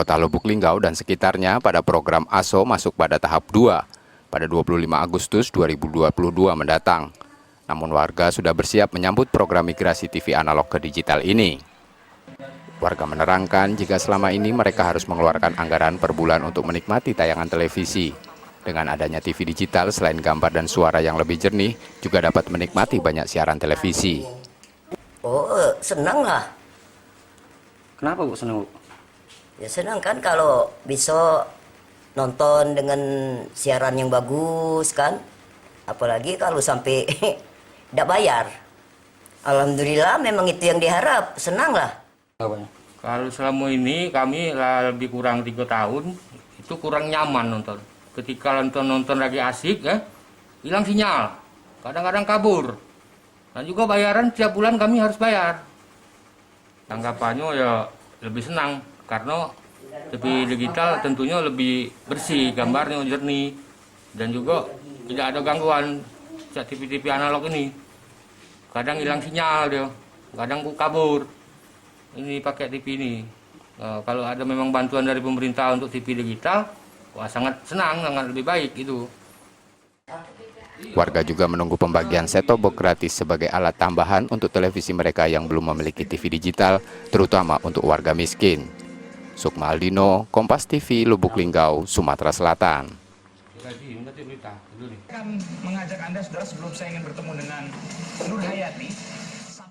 Kota Lubuk Linggau dan sekitarnya pada program ASO masuk pada tahap 2 pada 25 Agustus 2022 mendatang. Namun warga sudah bersiap menyambut program migrasi TV analog ke digital ini. Warga menerangkan jika selama ini mereka harus mengeluarkan anggaran per bulan untuk menikmati tayangan televisi. Dengan adanya TV digital, selain gambar dan suara yang lebih jernih, juga dapat menikmati banyak siaran televisi. Oh, senang lah. Kenapa Bu senang, Bu? Ya senang kan kalau bisa nonton dengan siaran yang bagus kan. Apalagi kalau sampai tidak bayar. Alhamdulillah memang itu yang diharap, senang lah. Kalau selama ini kami lebih kurang 3 tahun, itu kurang nyaman nonton. Ketika nonton lagi asik ya, hilang sinyal, kadang-kadang kabur. Dan juga bayaran tiap bulan kami harus bayar. Tanggapannya ya lebih senang, karena TV digital tentunya lebih bersih, gambarnya jernih. Dan juga tidak ada gangguan TV-TV analog ini. Kadang hilang sinyal dia, kadang kabur. Ini pakai TV ini. Kalau ada memang bantuan dari pemerintah untuk TV digital, wah sangat senang, sangat lebih baik itu. Warga juga menunggu pembagian set-top box gratis sebagai alat tambahan untuk televisi mereka yang belum memiliki TV digital, terutama untuk warga miskin. Sukma Aldino, Kompas TV, Lubuk Linggau, Sumatera Selatan. Akan mengajak Anda, saudara, sebelum saya ingin bertemu dengan Nur Hayati,